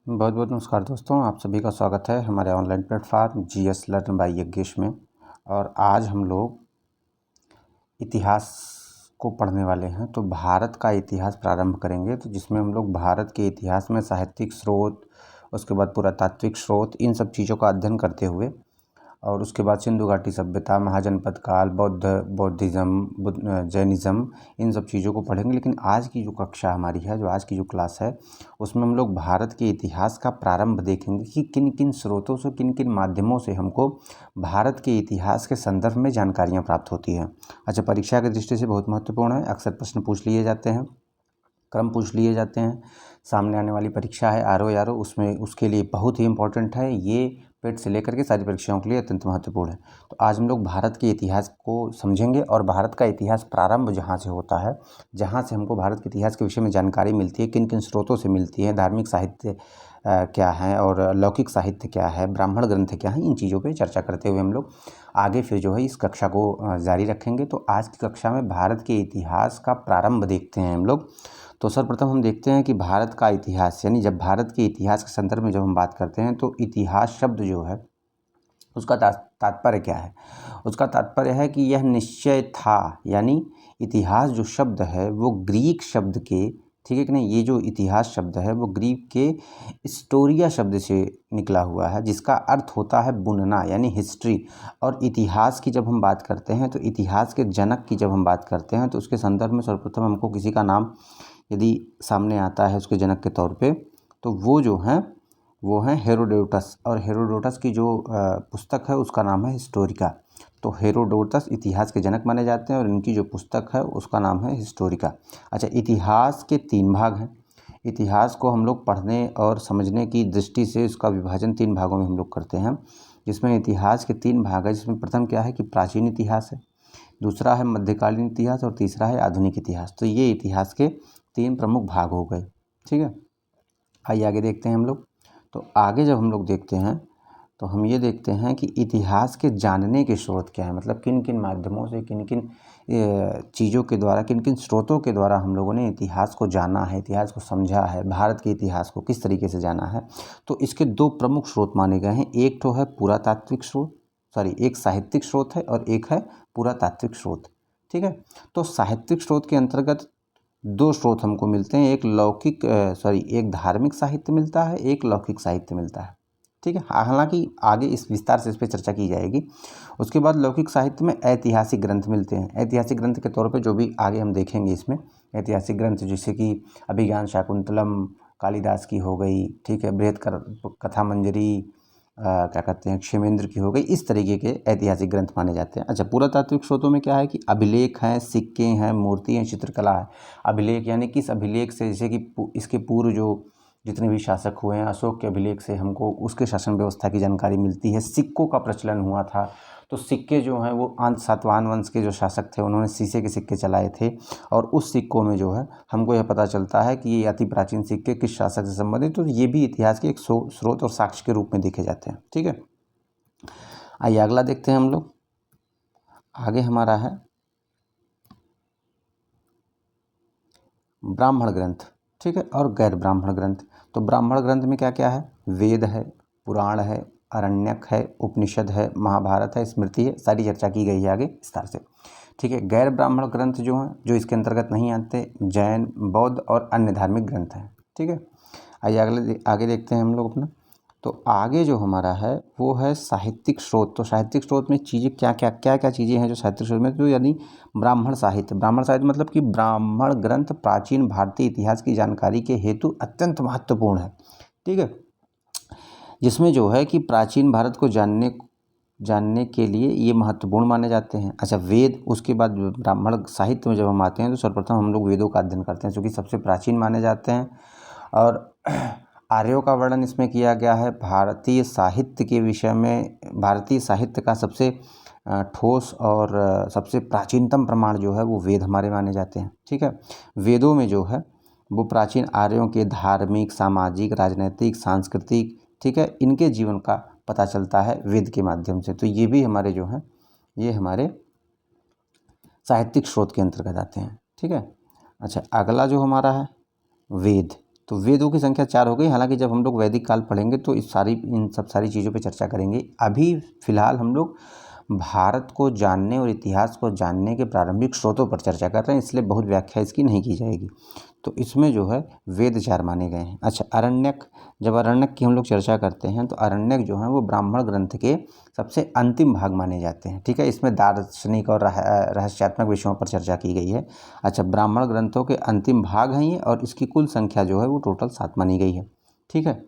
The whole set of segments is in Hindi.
बहुत बहुत नमस्कार दोस्तों, आप सभी का स्वागत है हमारे online platform GS learn by Yagnesh में। और आज हम लोग इतिहास को पढ़ने वाले हैं। तो भारत का इतिहास प्रारंभ करेंगे, तो जिसमें हम लोग भारत के इतिहास में साहित्यिक स्रोत, उसके बाद पुरातात्विक स्रोत, इन सब चीज़ों का अध्ययन करते हुए और उसके बाद सिंधु घाटी सभ्यता, महाजनपद काल, बौद्धिज़्म, जैनिज़्म, इन सब चीज़ों को पढ़ेंगे। लेकिन आज की जो कक्षा हमारी है, जो आज की जो क्लास है, उसमें हम लोग भारत के इतिहास का प्रारंभ देखेंगे कि किन किन स्रोतों से, किन किन माध्यमों से हमको भारत के इतिहास के संदर्भ में जानकारियाँ प्राप्त होती हैं। अच्छा, परीक्षा की दृष्टि से बहुत महत्वपूर्ण है। अक्सर प्रश्न पूछ लिए जाते हैं, क्रम पूछ लिए जाते हैं। सामने आने वाली परीक्षा है आरओ उसमें, उसके लिए बहुत ही इम्पोर्टेंट है। ये पेट से लेकर के सारी परीक्षाओं के लिए अत्यंत महत्वपूर्ण है। तो आज हम लोग भारत के इतिहास को समझेंगे और भारत का इतिहास प्रारंभ जहाँ से होता है, जहाँ से हमको भारत के इतिहास के विषय में जानकारी मिलती है, किन किन स्रोतों से मिलती है, धार्मिक साहित्य क्या है और लौकिक साहित्य क्या है, ब्राह्मण ग्रंथ क्या है, इन चीज़ों पे चर्चा करते हुए हम लोग आगे फिर जो है इस कक्षा को जारी रखेंगे। तो आज की कक्षा में भारत के इतिहास का प्रारंभ देखते हैं हम लोग। तो सर्वप्रथम हम देखते हैं कि भारत का इतिहास, यानी जब भारत के इतिहास के संदर्भ में जब हम बात करते हैं तो इतिहास शब्द जो है उसका तात्पर्य क्या है। उसका तात्पर्य है कि यह निश्चय था, यानी इतिहास जो शब्द है वो ग्रीक शब्द के, ठीक है कि नहीं, ये जो इतिहास शब्द है वो ग्रीक के स्टोरिया शब्द से निकला हुआ है, जिसका अर्थ होता है बुनना, यानी हिस्ट्री। और इतिहास की जब हम बात करते हैं तो इतिहास के जनक की जब हम बात करते हैं तो उसके संदर्भ में सर्वप्रथम हमको किसी का नाम यदि सामने आता है उसके जनक के तौर पे, तो वो जो हैं वो हैं हेरोडोटस। और हेरोडोटस की जो पुस्तक है उसका नाम है हिस्टोरिका। तो हेरोडोटस इतिहास के जनक माने जाते हैं और इनकी जो पुस्तक है उसका नाम है हिस्टोरिका। अच्छा, इतिहास के 3 भाग हैं। इतिहास को हम लोग पढ़ने और समझने की दृष्टि से इसका विभाजन 3 भागों में हम लोग करते हैं, जिसमें इतिहास के 3 भाग है। जिसमें प्रथम क्या है कि प्राचीन इतिहास है, दूसरा है मध्यकालीन इतिहास और तीसरा है आधुनिक इतिहास। तो ये इतिहास के 3 प्रमुख भाग हो गए, ठीक है। आइए आगे देखते हैं हम लोग। तो आगे जब हम लोग देखते हैं तो हम ये देखते हैं कि इतिहास के जानने के स्रोत क्या है, मतलब किन किन माध्यमों से, किन किन चीज़ों के द्वारा, किन किन स्रोतों के द्वारा हम लोगों ने इतिहास को जाना है, इतिहास को समझा है, भारत के इतिहास को किस तरीके से जाना है। तो इसके 2 प्रमुख स्रोत माने गए हैं। एक तो है पुरातात्विक स्रोत, एक साहित्यिक स्रोत है और एक है पुरातात्विक स्रोत, ठीक है। तो साहित्यिक स्रोत के अंतर्गत 2 स्रोत हमको मिलते हैं, एक धार्मिक साहित्य मिलता है, एक लौकिक साहित्य मिलता है, ठीक है। हालांकि आगे इस विस्तार से इस पर चर्चा की जाएगी। उसके बाद लौकिक साहित्य में ऐतिहासिक ग्रंथ मिलते हैं। ऐतिहासिक ग्रंथ के तौर पे जो भी आगे हम देखेंगे इसमें ऐतिहासिक ग्रंथ, जैसे कि अभिज्ञान शाकुंतलम कालिदास की हो गई, ठीक है, बृहत कथा मंजरी क्या कहते हैं क्षेमेंद्र की हो गई, इस तरीके के ऐतिहासिक ग्रंथ माने जाते हैं। अच्छा, पुरातात्विक स्रोतों में क्या है कि अभिलेख हैं, सिक्के हैं, मूर्ति हैं, चित्रकला है। अभिलेख यानी किस अभिलेख से, जैसे कि इसके पूर्व जो जितने भी शासक हुए हैं, अशोक के अभिलेख से हमको उसके शासन व्यवस्था की जानकारी मिलती है। सिक्कों का प्रचलन हुआ था, तो सिक्के जो हैं वो सातवाहन वंश के जो शासक थे उन्होंने शीशे के सिक्के चलाए थे, और उस सिक्कों में जो है हमको यह पता चलता है कि ये अति प्राचीन सिक्के किस शासक से संबंधित, तो ये भी इतिहास के एक स्रोत और साक्ष्य के रूप में देखे जाते हैं, ठीक है। आइए अगला देखते हैं हम लोग। आगे हमारा है ब्राह्मण ग्रंथ, ठीक है, और गैर ब्राह्मण ग्रंथ। तो ब्राह्मण ग्रंथ में क्या क्या है, वेद है, पुराण है, अरण्यक है, उपनिषद है, महाभारत है, स्मृति है, सारी चर्चा की गई है आगे विस्तार से, ठीक है। गैर ब्राह्मण ग्रंथ जो हैं, जो इसके अंतर्गत नहीं आते, जैन, बौद्ध और अन्य धार्मिक ग्रंथ हैं, ठीक है। आइए आगे देखते हैं हम लोग अपना। तो आगे जो हमारा है वो है साहित्यिक स्रोत। तो साहित्यिक स्रोत में चीज़ें क्या क्या चीज़ें हैं जो साहित्यिक स्रोत में, तो यानी ब्राह्मण साहित्य मतलब कि ब्राह्मण ग्रंथ प्राचीन भारतीय इतिहास की जानकारी के हेतु अत्यंत महत्वपूर्ण है, ठीक है। जिसमें जो है कि प्राचीन भारत को जानने के लिए ये महत्वपूर्ण माने जाते हैं। अच्छा, वेद, उसके बाद ब्राह्मण साहित्य में जब हम आते हैं तो सर्वप्रथम हम लोग वेदों का अध्ययन करते हैं, जो कि सबसे प्राचीन माने जाते हैं। और आर्यों का वर्णन इसमें किया गया है। भारतीय साहित्य के विषय में, भारतीय साहित्य का सबसे ठोस और सबसे प्राचीनतम प्रमाण जो है वो वेद हमारे माने जाते हैं, ठीक है। वेदों में जो है वो प्राचीन आर्यों के धार्मिक, सामाजिक, राजनैतिक, सांस्कृतिक, ठीक है, इनके जीवन का पता चलता है वेद के माध्यम से। तो ये भी हमारे जो हैं ये हमारे साहित्यिक स्रोत के अंतर्गत आते हैं, ठीक है। अच्छा, अगला जो हमारा है वेद, तो वेदों की संख्या 4 हो गई। हालांकि जब हम लोग वैदिक काल पढ़ेंगे तो इन सारी चीज़ों पे चर्चा करेंगे। अभी फ़िलहाल हम लोग भारत को जानने और इतिहास को जानने के प्रारंभिक स्रोतों पर चर्चा कर रहे हैं, इसलिए बहुत व्याख्या इसकी नहीं की जाएगी। तो इसमें जो है वेद 4 माने गए हैं। अच्छा, अरण्यक, जब अरण्यक की हम लोग चर्चा करते हैं तो अरण्यक जो है वो ब्राह्मण ग्रंथ के सबसे अंतिम भाग माने जाते हैं। ठीक है, इसमें दार्शनिक और रहस्यात्मक विषयों पर चर्चा की गई है। अच्छा, ब्राह्मण ग्रंथों के अंतिम भाग हैं ये, और इसकी कुल संख्या जो है वो टोटल 7 मानी गई है। ठीक है,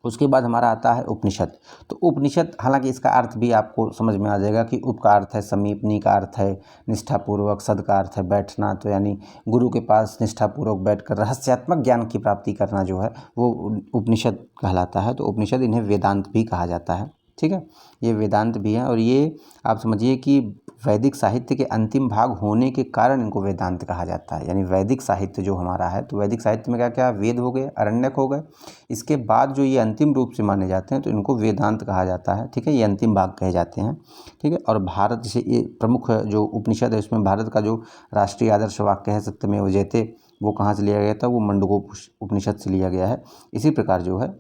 उसके बाद हमारा आता है उपनिषद। तो उपनिषद, हालांकि इसका अर्थ भी आपको समझ में आ जाएगा कि उप का अर्थ है समीप, नी का अर्थ है निष्ठापूर्वक, सद का अर्थ है बैठना, तो यानी गुरु के पास निष्ठापूर्वक बैठकर रहस्यात्मक ज्ञान की प्राप्ति करना जो है वो उपनिषद कहलाता है। तो उपनिषद, इन्हें वेदांत भी कहा जाता है। ठीक है, ये वेदांत भी है, और ये आप समझिए कि वैदिक साहित्य के अंतिम भाग होने के कारण इनको वेदांत कहा जाता है। यानी वैदिक साहित्य जो हमारा है, तो वैदिक साहित्य में क्या क्या, वेद हो गए, अरण्यक हो गए, इसके बाद जो ये अंतिम रूप से माने जाते हैं तो इनको वेदांत कहा जाता है। ठीक है, ये अंतिम भाग कहे जाते हैं। ठीक है, और भारत से ये प्रमुख जो उपनिषद है, उसमें भारत का जो राष्ट्रीय आदर्श वाक्य है सत्यमेव जयते, वो कहाँ से लिया गया था, वो मंडूक उपनिषद से लिया गया है। इसी प्रकार जो है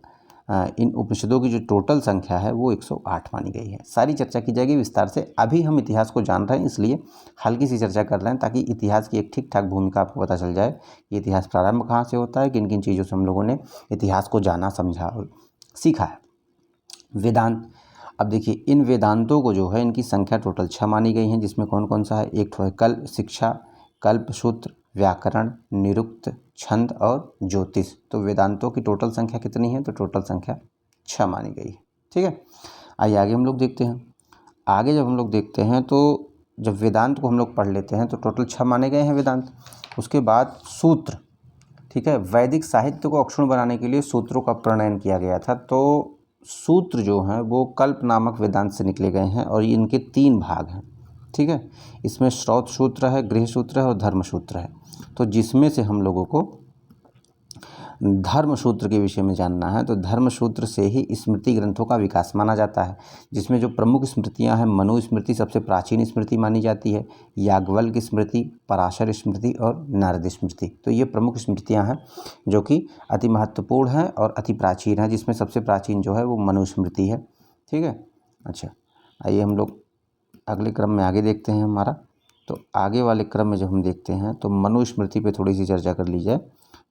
इन उपनिषदों की जो टोटल संख्या है वो 108 मानी गई है। सारी चर्चा की जाएगी विस्तार से। अभी हम इतिहास को जान रहे हैं, इसलिए हल्की सी चर्चा कर रहे हैं, ताकि इतिहास की एक ठीक ठाक भूमिका आपको पता चल जाए कि इतिहास प्रारंभ कहाँ से होता है, किन किन चीज़ों से हम लोगों ने इतिहास को जाना, समझा और सीखा है। वेदांत, अब देखिए इन वेदांतों को जो है इनकी संख्या टोटल 6 मानी गई हैं, जिसमें कौन कौन सा है, एक तो है कल्प शिक्षा, कल्पसूत्र, व्याकरण, निरुक्त, छंद और ज्योतिष। तो वेदांतों की टोटल संख्या कितनी है, तो टोटल संख्या 6 मानी गई है। ठीक है, आइए आगे हम लोग देखते हैं। आगे जब हम लोग देखते हैं तो जब वेदांत को हम लोग पढ़ लेते हैं तो टोटल 6 माने गए हैं वेदांत। उसके बाद सूत्र। ठीक है, वैदिक साहित्य को अक्षुण्ण बनाने के लिए सूत्रों का प्रणयन किया गया था। तो सूत्र जो हैं वो कल्प नामक वेदांत से निकले गए हैं, और इनके 3 भाग हैं। ठीक है, इसमें श्रौत सूत्र है, गृह सूत्र है और धर्म सूत्र है। तो जिसमें से हम लोगों को धर्म सूत्र के विषय में जानना है, तो धर्म सूत्र से ही स्मृति ग्रंथों का विकास माना जाता है, जिसमें जो प्रमुख स्मृतियां हैं, मनुस्मृति सबसे प्राचीन स्मृति मानी जाती है, याज्ञवल्क्य की स्मृति, पराशर स्मृति और नारद स्मृति। तो ये प्रमुख स्मृतियां हैं जो कि अति महत्वपूर्ण हैं और अति प्राचीन हैं, जिसमें सबसे प्राचीन जो है वो मनुस्मृति है। ठीक है, अच्छा आइए हम लोग अगले क्रम में आगे देखते हैं हमारा। तो आगे वाले क्रम में जब हम देखते हैं तो मनुस्मृति पे थोड़ी सी चर्चा कर ली जाए।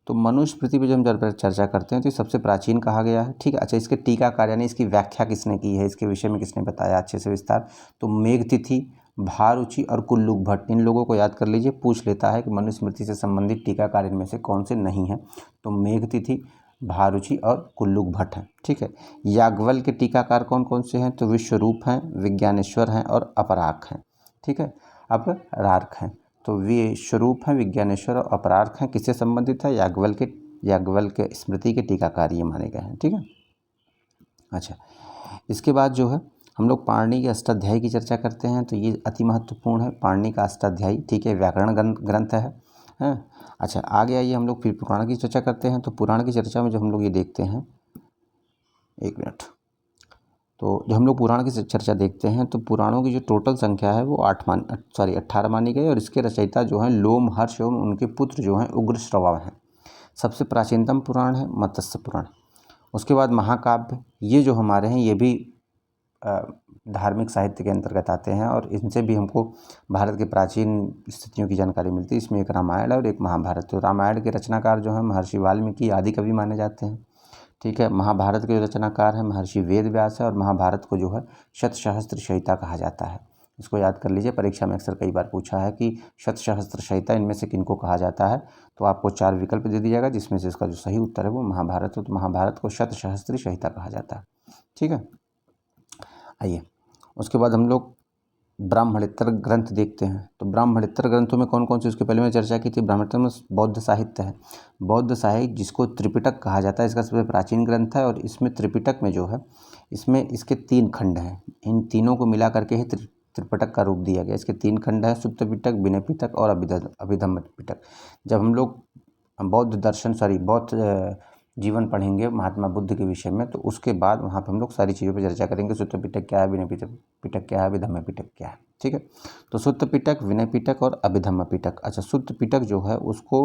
तो मनुस्मृति पे जब हम चर्चा करते हैं तो ये सबसे प्राचीन कहा गया है। ठीक है, अच्छा इसके टीकाकार यानी इसकी व्याख्या किसने की है, इसके विषय में किसने बताया अच्छे से विस्तार, तो मेघतिथि, भारुचि और कुल्लुक भट्ट, इन लोगों को याद कर लीजिए। पूछ लेता है कि मनुस्मृति से संबंधित टीकाकार इनमें से कौन से नहीं हैं, तो मेघतिथि, भारुचि और कुल्लुक भट्ट हैं। ठीक है, याज्ञवल्क्य के टीकाकार कौन कौन से हैं, तो विश्वरूप हैं, विज्ञानेश्वर हैं और अपरार्क हैं। ठीक है, अपरार्क हैं। तो विश्वरूप हैं, विज्ञानेश्वर और अपरार्क हैं, किससे संबंधित है, याज्ञवल्क्य के स्मृति के टीकाकार ये माने गए हैं। ठीक है, अच्छा इसके बाद जो है हम लोग पाणिनि के अष्टाध्यायी की चर्चा करते हैं। तो ये अति महत्वपूर्ण है, पाणिनि का अष्टाध्यायी। ठीक है, व्याकरण ग्रंथ है। अच्छा आगे आइए हम लोग फिर पुराण की चर्चा करते हैं। तो पुराण की चर्चा में जब हम लोग ये देखते हैं, एक मिनट, तो जब हम लोग पुराण की चर्चा देखते हैं तो पुराणों की जो टोटल संख्या है वो 18 मानी गई, और इसके रचयिता जो हैं लोमहर्ष एवं उनके पुत्र जो हैं उग्रश्रवा हैं। सबसे प्राचीनतम पुराण है मत्स्य पुराण। उसके बाद महाकाव्य, ये जो हमारे हैं ये भी धार्मिक साहित्य के अंतर्गत आते हैं, और इनसे भी हमको भारत के प्राचीन स्थितियों की जानकारी मिलती है। इसमें एक रामायण और एक महाभारत। तो रामायण के रचनाकार जो हैं महर्षि वाल्मीकि आदि कवि माने जाते हैं। ठीक है, महाभारत के रचनाकार हैं महर्षि वेद व्यास है, और महाभारत को जो है शतसहस्त्र संहिता कहा जाता है। इसको याद कर लीजिए, परीक्षा में अक्सर कई बार पूछा है कि शतसहस्त्र संहिता इनमें से किनको कहा जाता है, तो आपको 4 विकल्प दे दिया जाएगा, जिसमें से इसका जो सही उत्तर है वो महाभारत है। तो महाभारत को शतसहस्त्री संहिता कहा जाता है। ठीक है, आइए उसके बाद हम लोग ब्राह्मणेतर ग्रंथ देखते हैं। तो ब्राह्मणेतर ग्रंथों में कौन कौन से, उसके पहले मैं चर्चा की थी, ब्राह्मणेतर में बौद्ध साहित्य है। बौद्ध साहित्य जिसको त्रिपिटक कहा जाता है, इसका सबसे प्राचीन ग्रंथ है, और इसमें त्रिपिटक में जो है इसमें इसके 3 खंड हैं। इन तीनों को मिला करके ही त्रिपिटक का रूप दिया गया। इसके 3 खंड है, सुत्त पिटक, विनय पिटक और अभिधम्म पिटक। जब हम लोग बौद्ध जीवन पढ़ेंगे महात्मा बुद्ध के विषय में, तो उसके बाद वहाँ पे हम लोग सारी चीज़ों पे चर्चा करेंगे। सुत्त पिटक क्या है, विनय पिटक क्या है, अभिधम्म पिटक क्या है। ठीक है, तो सुत्त पिटक, विनय पिटक और अभिधम्म पिटक। अच्छा सुत्त पिटक जो है उसको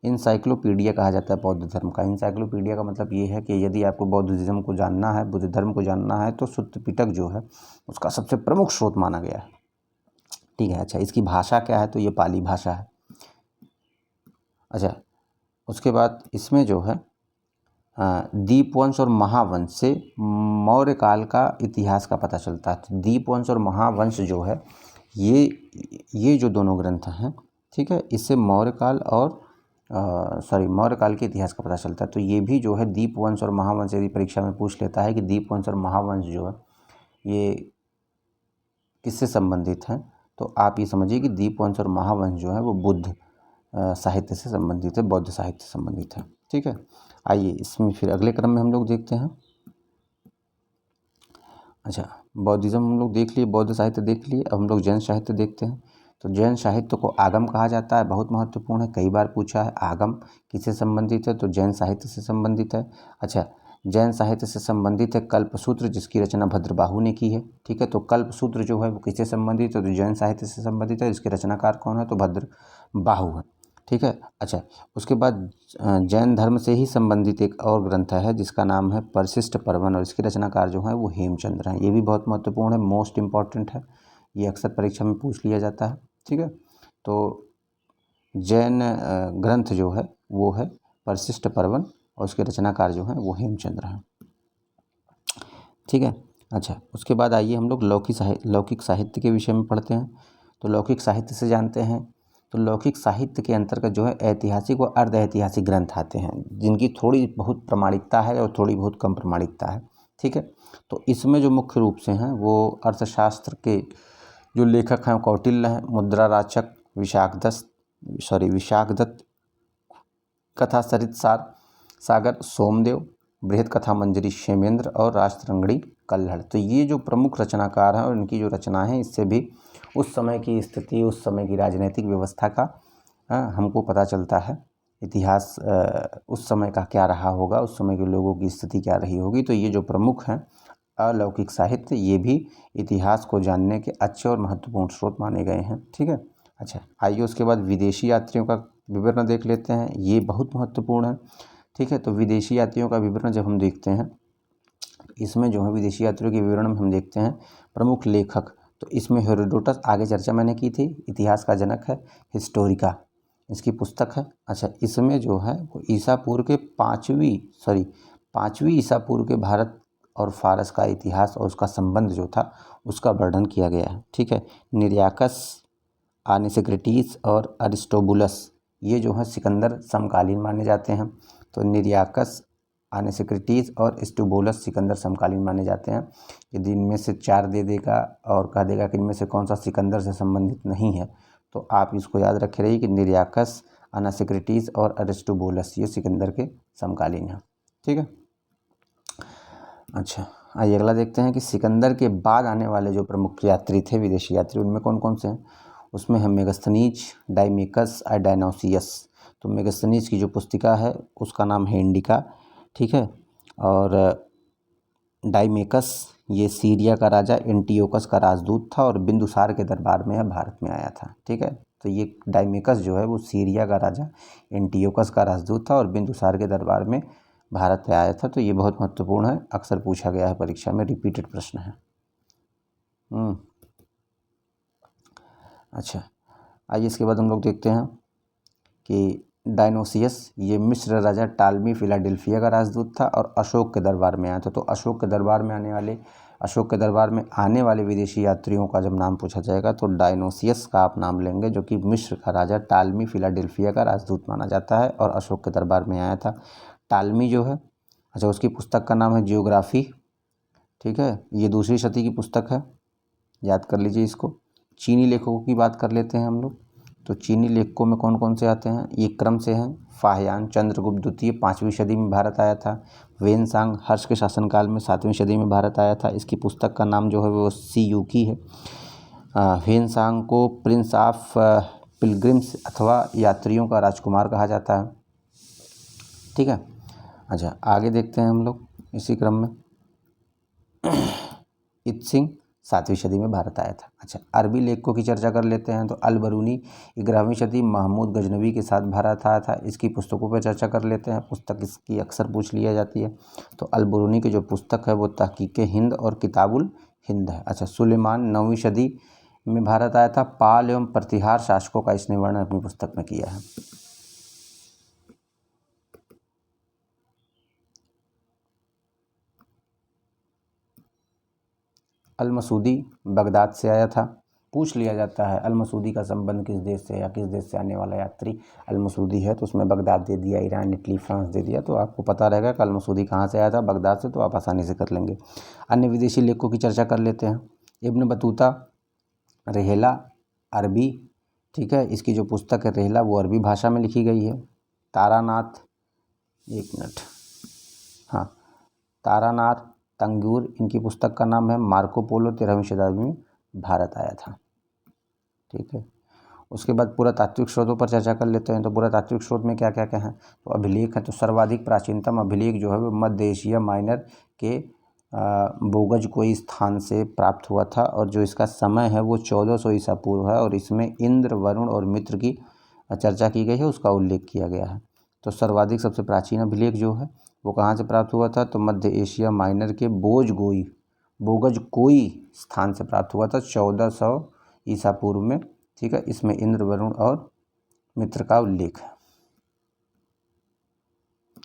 इंसाइक्लोपीडिया कहा जाता है बौद्ध धर्म का। इंसाइक्लोपीडिया का मतलब ये है कि यदि आपको बौद्धिज्म को जानना है, बुद्ध धर्म को जानना है, तो सुत्त पिटक जो है उसका सबसे प्रमुख स्रोत माना गया है। ठीक है। अच्छा, इसकी भाषा क्या है, तो ये पाली भाषा है। अच्छा, उसके बाद इसमें जो है दीपवंश और महावंश से मौर्य काल का इतिहास का पता चलता है। तो दीपवंश और महावंश जो है ये जो दोनों ग्रंथ हैं, ठीक है, इससे मौर्य काल और मौर्य काल के इतिहास का पता चलता है। तो ये भी जो है दीपवंश और महावंश, यदि परीक्षा में पूछ लेता है कि दीपवंश और महावंश जो है ये किससे संबंधित हैं, तो आप ये समझिए कि दीपवंश और महावंश जो है वो बुद्ध साहित्य से संबंधित है, बौद्ध साहित्य से संबंधित है। ठीक है। आइए इसमें फिर अगले क्रम में हम लोग देखते हैं। अच्छा, बौद्धिज्म हम लोग देख लिए, बौद्ध साहित्य देख लिए, अब हम लोग जैन साहित्य देखते हैं। तो जैन साहित्य को आगम कहा जाता है, बहुत महत्वपूर्ण है, कई बार पूछा है। आगम किससे संबंधित है, तो जैन साहित्य से संबंधित है। अच्छा, जैन साहित्य से संबंधित है कल्पसूत्र, जिसकी रचना भद्रबाहु ने की है। ठीक है। तो कल्पसूत्र जो है वो किससे संबंधित है, तो जैन साहित्य से संबंधित है। इसके रचनाकार कौन है, तो भद्रबाहु है। ठीक है। अच्छा, उसके बाद जैन धर्म से ही संबंधित एक और ग्रंथ है जिसका नाम है परिशिष्ट पर्वन, और इसके रचनाकार जो है वो हेमचंद्र हैं। ये भी बहुत महत्वपूर्ण है, मोस्ट इम्पॉर्टेंट है, ये अक्सर परीक्षा में पूछ लिया जाता है। ठीक है। तो जैन ग्रंथ जो है वो है परिशिष्ट पर्वन, और उसके रचनाकार जो हैं वो हेमचंद्र हैं। ठीक है। अच्छा, उसके बाद आइए हम लोग लौकिक साहित्य के विषय में पढ़ते हैं। तो लौकिक साहित्य से जानते हैं, तो लौकिक साहित्य के अंतर्गत जो है ऐतिहासिक व अर्ध ऐतिहासिक ग्रंथ आते हैं, जिनकी थोड़ी बहुत प्रामाणिकता है और थोड़ी बहुत कम प्रामाणिकता है। ठीक है। तो इसमें जो मुख्य रूप से हैं वो अर्थशास्त्र के जो लेखक हैं कौटिल्य हैं, मुद्राराचक, विशाखदत्त, कथा सरित सागर सोमदेव, बृहद कथा मंजरी शेमेंद्र और राजतरंगिणी कल्हड़। तो ये जो प्रमुख रचनाकार हैं और इनकी जो रचनाएं हैं, इससे भी उस समय की स्थिति, उस समय की राजनीतिक व्यवस्था का हमको पता चलता है। इतिहास उस समय का क्या रहा होगा, उस समय के लोगों की स्थिति क्या रही होगी। तो ये जो प्रमुख हैं अलौकिक साहित्य, ये भी इतिहास को जानने के अच्छे और महत्वपूर्ण स्रोत माने गए हैं। ठीक है। अच्छा, आइए उसके बाद विदेशी यात्रियों का विवरण देख लेते हैं, ये बहुत महत्वपूर्ण है। ठीक है। तो विदेशी यात्रियों का विवरण जब हम देखते हैं, इसमें जो है विदेशी यात्रियों के विवरण में हम देखते हैं प्रमुख लेखक। तो इसमें हेरोडोटस, आगे चर्चा मैंने की थी, इतिहास का जनक है, हिस्टोरिका इसकी पुस्तक है। अच्छा, इसमें जो है वो ईसा पूर्व के पाँचवीं ईसा पूर्व के भारत और फारस का इतिहास और उसका संबंध जो था उसका वर्णन किया गया है। ठीक है। निरियाकस, आनिसेक्रेटीस और अरिस्टोबुलस, ये जो है सिकंदर समकालीन माने जाते हैं। तो निरियाकस, आनिसेक्रेटीस और एरिस्टोबुलस सिकंदर समकालीन माने जाते हैं। यदि इनमें से 4 दे देगा और कह देगा कि इनमें से कौन सा सिकंदर से संबंधित नहीं है, तो आप इसको याद रखे रहिए कि निरियाकस, आनासेक्रेटीस और अरिस्टोबुलस ये सिकंदर के समकालीन हैं। ठीक है। अच्छा, आइए अगला देखते हैं कि सिकंदर के बाद आने वाले जो प्रमुख यात्री थे, विदेशी यात्री, उनमें कौन कौन से हैं। उसमें है मेगास्थनीज, डाइमेकस और डायनोसियस। तो मेगास्थनीज की जो पुस्तिका है उसका नाम है इंडिका। ठीक है। और डाइमेकस ये सीरिया का राजा एंटियोकस का राजदूत था और बिंदुसार के दरबार में भारत में आया था। ठीक है। तो ये डाइमेकस जो है वो सीरिया का राजा एंटियोकस का राजदूत था और बिंदुसार के दरबार में भारत में आया था। तो ये बहुत महत्वपूर्ण है, अक्सर पूछा गया है परीक्षा में, रिपीटेड प्रश्न है। अच्छा, आइए इसके बाद हम लोग देखते हैं कि डायनोसियस ये मिस्र राजा टालमी फिलाडेल्फिया का राजदूत था और अशोक के दरबार में आया था। तो अशोक के दरबार में आने वाले विदेशी यात्रियों का जब नाम पूछा जाएगा तो डायनोसियस का आप नाम लेंगे, जो कि मिस्र का राजा टालमी फिलाडेल्फिया का राजदूत माना जाता है और अशोक के दरबार में आया था। टालमी जो है, अच्छा, उसकी पुस्तक का नाम है जियोग्राफी। ठीक है। ये 2वीं शती की पुस्तक है, याद कर लीजिए इसको। चीनी लेखकों की बात कर लेते हैं हम लोग। तो चीनी लेखकों में कौन कौन से आते हैं, ये क्रम से हैं। फाहियान, चंद्रगुप्त द्वितीय 5वीं सदी में भारत आया था। वेनसांग हर्ष के शासनकाल में 7वीं सदी में भारत आया था। इसकी पुस्तक का नाम जो है वो सीयूकी है। वेनसांग को प्रिंस ऑफ पिलग्रिम्स अथवा यात्रियों का राजकुमार कहा जाता है। ठीक है। अच्छा, आगे देखते हैं हम लोग इसी क्रम में। इत्सिंग 7वीं सदी में भारत आया था। अच्छा, अरबी लेखकों की चर्चा कर लेते हैं। तो अल बरूनी 11वीं सदी महमूद गजनवी के साथ भारत आया था। इसकी पुस्तकों पर चर्चा कर लेते हैं। पुस्तक इसकी अक्सर पूछ लिया जाती है। तो अल बरूनी की जो पुस्तक है वो तहकीक हिंद और किताबुल हिंद है। अच्छा, सुलेमान 9वीं सदी में भारत आया था। पाल एवं प्रतिहार शासकों का इसने वर्णन अपनी पुस्तक में किया है। अल मसूदी बगदाद से आया था। पूछ लिया जाता है अल मसूदी का संबंध किस देश से या किस देश से आने वाला यात्री अल मसूदी है, तो उसमें बगदाद दे दिया, ईरान, इटली, फ्रांस दे दिया। तो आपको पता रहेगा कि अल मसूदी कहाँ से आया था, बगदाद से, तो आप आसानी से कर लेंगे। अन्य विदेशी लेखकों की चर्चा कर लेते हैं। इब्न बतूता, रेहला, अरबी, ठीक है, इसकी जो पुस्तक है रेहला वो अरबी भाषा में लिखी गई है। तारानाथ, एक मिनट, हाँ, तारानाथ तंगूर इनकी पुस्तक का नाम है। मार्को पोलो 13वीं शताब्दी में भारत आया था। ठीक है, उसके बाद पुरातात्विक स्रोतों पर चर्चा कर लेते हैं। तो पुरातात्विक स्रोत में क्या क्या क्या है, तो अभिलेख है। तो सर्वाधिक प्राचीनतम अभिलेख जो है वो मध्य एशिया माइनर के बोगज कोई स्थान से प्राप्त हुआ था, और जो इसका समय है वो 1400 ईसा पूर्व है, और इसमें इंद्र, वरुण और मित्र की चर्चा की गई है, उसका उल्लेख किया गया है। तो सर्वाधिक सबसे प्राचीन अभिलेख जो है वो कहाँ से प्राप्त हुआ था, तो मध्य एशिया माइनर के बोगज कोई स्थान से प्राप्त हुआ था 1400 ईसा पूर्व में। ठीक है, इसमें इंद्र, वरुण और मित्र का उल्लेख है।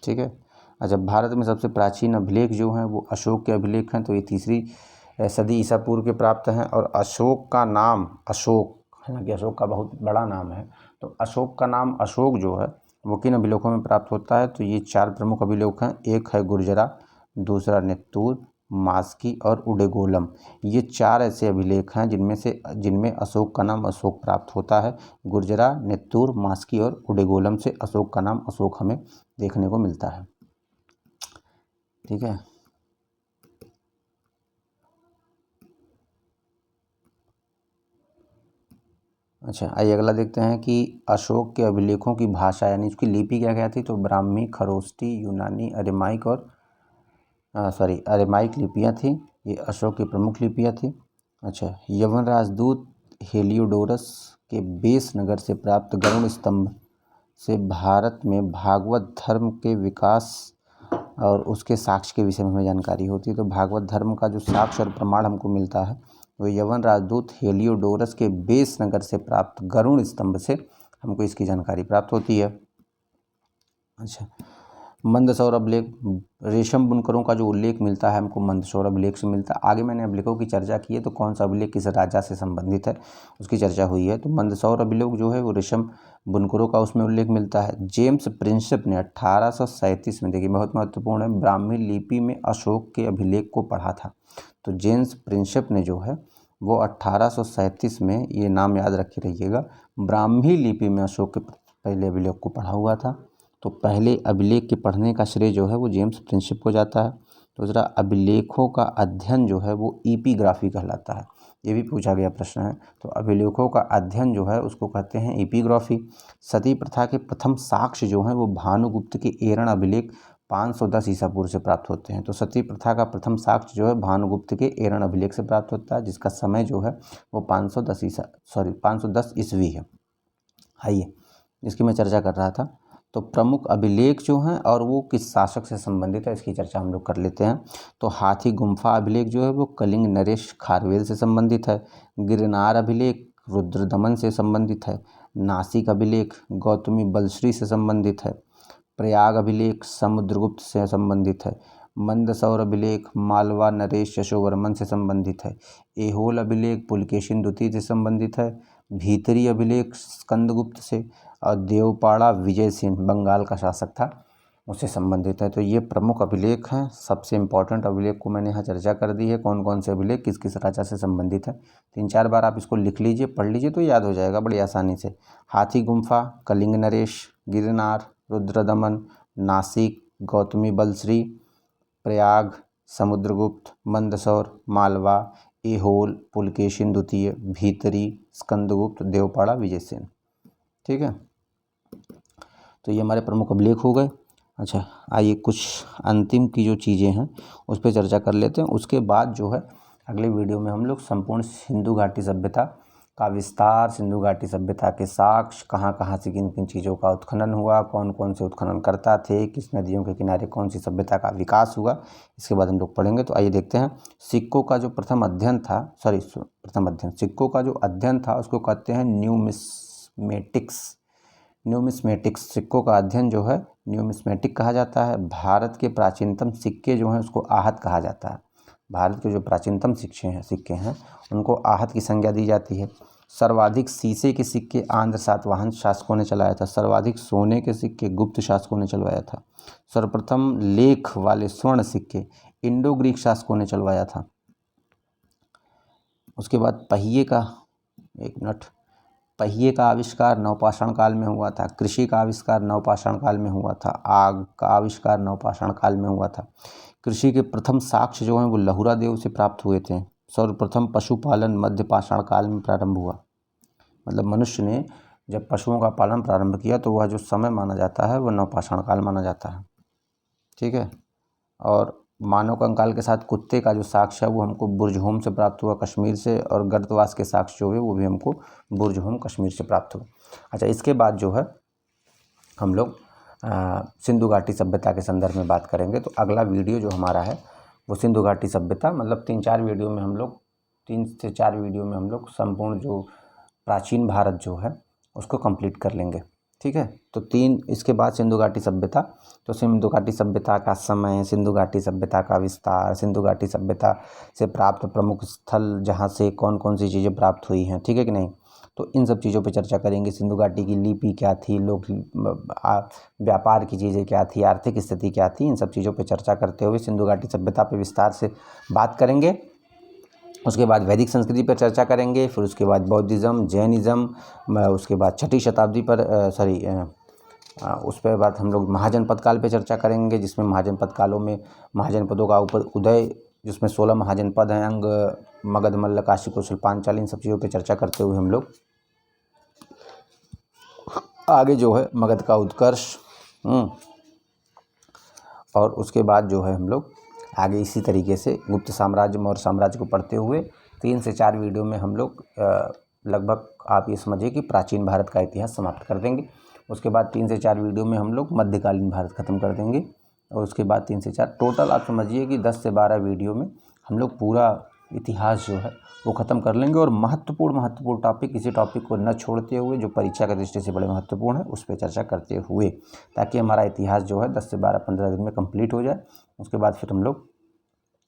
ठीक है, अच्छा, भारत में सबसे प्राचीन अभिलेख जो हैं वो अशोक के अभिलेख हैं। तो ये 3री सदी ईसा पूर्व के प्राप्त हैं। और अशोक का नाम, अशोक, हालांकि अशोक का बहुत बड़ा नाम है, तो अशोक का नाम अशोक जो है वो किन अभिलेखों में प्राप्त होता है, तो ये 4 प्रमुख अभिलेख हैं। एक है गुर्जरा, दूसरा नेत्तूर, मास्की और उडेगोलम। ये 4 ऐसे अभिलेख हैं जिनमें अशोक का नाम अशोक प्राप्त होता है। गुर्जरा, नेत्तूर, मास्की और उडेगोलम से अशोक का नाम अशोक हमें देखने को मिलता है। ठीक है, अच्छा, आइए अगला देखते हैं कि अशोक के अभिलेखों की भाषा यानी उसकी लिपि क्या क्या थी। तो ब्राह्मी, खरोष्टी, यूनानी, अरेमाइक और अरेमाइक लिपियाँ थी। ये अशोक की प्रमुख लिपियाँ थी। अच्छा, यवन राजदूत हेलियोडोरस के बेस नगर से प्राप्त गरुड़ स्तंभ से भारत में भागवत धर्म के विकास और उसके साक्ष्य के विषय में हमें जानकारी होती है। तो भागवत धर्म का जो साक्ष्य और प्रमाण हमको मिलता है वो यवन राजदूत हेलियोडोरस के बेस नगर से प्राप्त गरुड़ स्तंभ से हमको इसकी जानकारी प्राप्त होती है। अच्छा, मंदसौर अभिलेख, रेशम बुनकरों का जो उल्लेख मिलता है हमको मंदसौर अभिलेख से मिलता है। आगे मैंने अभिलेखों की चर्चा की है, तो कौन सा अभिलेख किस राजा से संबंधित है उसकी चर्चा हुई है। तो मंदसौर अभिलेख जो है वो रेशम बुनकरों का उसमें उल्लेख मिलता है। जेम्स प्रिंसेप ने 1837 में, देखिए बहुत महत्वपूर्ण है, ब्राह्मी लिपि में अशोक के अभिलेख को पढ़ा था। तो जेम्स प्रिंसेप ने जो है वो 1837 में, ये नाम याद रखे रहिएगा, ब्राह्मी लिपि में अशोक के पहले अभिलेख को पढ़ा हुआ था। तो पहले अभिलेख के पढ़ने का श्रेय जो है वो जेम्स प्रिंसेप को जाता है। दूसरा, अभिलेखों का अध्ययन जो है वो एपिग्राफी कहलाता है। ये भी पूछा गया प्रश्न है। तो अभिलेखों का अध्ययन जो है उसको कहते हैं एपिग्राफी। सती प्रथा के प्रथम साक्ष्य जो हैं वो भानुगुप्त के एरण अभिलेख 510 ईसा पूर्व से प्राप्त होते हैं। तो सती प्रथा का प्रथम साक्ष्य जो है भानुगुप्त के एरण अभिलेख से प्राप्त होता है, जिसका समय जो है वो 510 ईस्वी है। आइए, इसकी मैं चर्चा कर रहा था। तो प्रमुख अभिलेख जो हैं और वो किस शासक से संबंधित है इसकी चर्चा हम लोग कर लेते हैं। तो हाथी गुम्फा अभिलेख जो है वो कलिंग नरेश खारवेल से संबंधित है। गिरनार अभिलेख रुद्रदमन से संबंधित है। नासिक अभिलेख गौतमी बलश्री से संबंधित है। प्रयाग अभिलेख समुद्रगुप्त से संबंधित है। मंदसौर अभिलेख मालवा नरेश यशोवर्मन से संबंधित है। एहोल अभिलेख पुलकेशिन द्वितीय से संबंधित है। भीतरी अभिलेख स्कंदगुप्त से, और देवपाड़ा विजय सिंह बंगाल का शासक था उससे संबंधित है। तो ये प्रमुख अभिलेख हैं। सबसे इम्पोर्टेंट अभिलेख को मैंने यहाँ चर्चा कर दी है, कौन कौन से अभिलेख किस किस राजा से संबंधित है। 3-4 बार आप इसको लिख लीजिए, पढ़ लीजिए तो याद हो जाएगा बड़ी आसानी से। हाथी गुम्फा, कलिंग नरेश, गिरनार, रुद्रदमन, नासिक, गौतमी बलश्री, प्रयाग, समुद्रगुप्त, मंदसौर, मालवा, एहोल, पुलकेशिन द्वितीय, भीतरी, स्कंदगुप्त, देवपाड़ा, विजयसेन। ठीक है, तो ये हमारे प्रमुख अभिलेख हो गए। अच्छा, आइए कुछ अंतिम की जो चीज़ें हैं उस पर चर्चा कर लेते हैं। उसके बाद जो है अगले वीडियो में हम लोग संपूर्ण सिंधु घाटी सभ्यता का विस्तार, सिंधु घाटी सभ्यता के साक्ष्य, कहाँ कहाँ से किन किन चीज़ों का उत्खनन हुआ, कौन कौन से उत्खननकर्ता थे, किस नदियों के किनारे कौन सी सभ्यता का विकास हुआ, इसके बाद हम लोग पढ़ेंगे। तो आइए देखते हैं। सिक्कों का जो प्रथम अध्ययन था, सिक्कों का जो अध्ययन था उसको कहते हैं न्यूमिस्मेटिक्स। सिक्कों का अध्ययन जो है न्यूमिस्मेटिक कहा जाता है। भारत के प्राचीनतम सिक्के जो हैं उसको आहत कहा जाता है। भारत के जो प्राचीनतम सिक्के हैं उनको आहत की संज्ञा दी जाती है। सर्वाधिक शीशे के सिक्के आंध्र सातवाहन शासकों ने चलाया था। सर्वाधिक सोने के सिक्के गुप्त शासकों ने चलवाया था। सर्वप्रथम लेख वाले स्वर्ण सिक्के इंडो ग्रीक शासकों ने चलवाया था। उसके बाद पहिए का आविष्कार नवपाषाण काल में हुआ था। कृषि का आविष्कार नवपाषाण काल में हुआ था। आग का आविष्कार नवपाषाण काल में हुआ था। कृषि के प्रथम साक्ष्य जो हैं वो लहुरा देव से प्राप्त हुए थे। सर्वप्रथम पशुपालन मध्य पाषाण काल में प्रारंभ हुआ। मतलब मनुष्य ने जब पशुओं का पालन प्रारंभ किया तो वह जो समय माना जाता है वह नवपाषाण काल माना जाता है। ठीक है। और मानव कंकाल के साथ कुत्ते का जो साक्ष्य है वो हमको बुर्जहोम से प्राप्त हुआ कश्मीर से, और गर्तवास के साक्ष्य जो है वो भी हमको बुर्जहोम कश्मीर से प्राप्त हुआ। अच्छा, इसके बाद जो है हम लोग सिंधु घाटी सभ्यता के संदर्भ में बात करेंगे। तो अगला वीडियो जो हमारा है वो सिंधु घाटी सभ्यता, मतलब 3 से 4 वीडियो में हम लोग संपूर्ण जो प्राचीन भारत जो है उसको कंप्लीट कर लेंगे। ठीक है। तो इसके बाद सिंधु घाटी सभ्यता। तो सिंधु घाटी सभ्यता का समय, सिंधु घाटी सभ्यता का विस्तार, सिंधु घाटी सभ्यता से प्राप्त प्रमुख स्थल जहाँ से कौन कौन सी चीज़ें प्राप्त हुई हैं, ठीक है कि नहीं। तो इन सब चीज़ों पे चर्चा करेंगे। सिंधु घाटी की लिपि क्या थी, लोग व्यापार की चीज़ें क्या थी, आर्थिक स्थिति क्या थी, इन सब चीज़ों पे चर्चा करते हुए सिंधु घाटी सभ्यता पे विस्तार से बात करेंगे। उसके बाद वैदिक संस्कृति पर चर्चा करेंगे, फिर उसके बाद बौद्धिज़्म, जैनिज़्म, उसके बाद 6ठी शताब्दी पर उस पर बाद हम लोग महाजनपद काल पे चर्चा करेंगे, जिसमें महाजनपद कालों में महाजनपदों का ऊपर उदय, जिसमें 16 महाजनपद हैं, अंग, मगध, मल्ल, काशी, कौशल, पांचाल, इन सब चीज़ों पे चर्चा करते हुए हम लोग आगे जो है मगध का उत्कर्ष, और उसके बाद जो है हम लोग आगे इसी तरीके से गुप्त साम्राज्य, मौर्य साम्राज्य को पढ़ते हुए 3 से 4 वीडियो में हम लोग लगभग आप ये समझिए कि प्राचीन भारत का इतिहास समाप्त कर देंगे। उसके बाद 3 से 4 वीडियो में हम लोग मध्यकालीन भारत ख़त्म कर देंगे, और उसके बाद 3 से 4 टोटल आप समझिए कि 10 से 12 वीडियो में हम लोग पूरा इतिहास जो है वो ख़त्म कर लेंगे। और महत्वपूर्ण टॉपिक, किसी टॉपिक को न छोड़ते हुए जो परीक्षा की दृष्टि से बड़े महत्वपूर्ण है उस पर चर्चा करते हुए, ताकि हमारा इतिहास जो है 10 से 15 दिन में कंप्लीट हो जाए। उसके बाद फिर हम लोग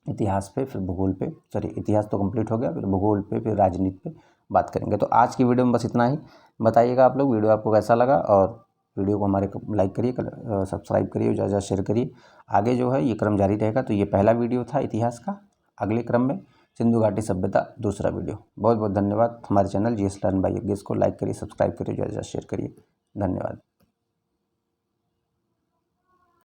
इतिहास पे, फिर भूगोल पे, इतिहास तो कंप्लीट हो गया, फिर भूगोल पे, फिर राजनीति पे बात करेंगे। तो आज की वीडियो में बस इतना ही। बताइएगा आप लोग वीडियो आपको कैसा लगा, और वीडियो को हमारे लाइक करिए, सब्सक्राइब करिए, ज़्यादा शेयर करिए। आगे जो है ये क्रम जारी रहेगा। तो ये पहला वीडियो था इतिहास का। अगले क्रम में सिंधु घाटी सभ्यता दूसरा वीडियो। बहुत बहुत धन्यवाद। हमारे channel GS learn by Yagnesh को लाइक करिए, सब्सक्राइब करिए, ज़्यादा शेयर करिए। धन्यवाद।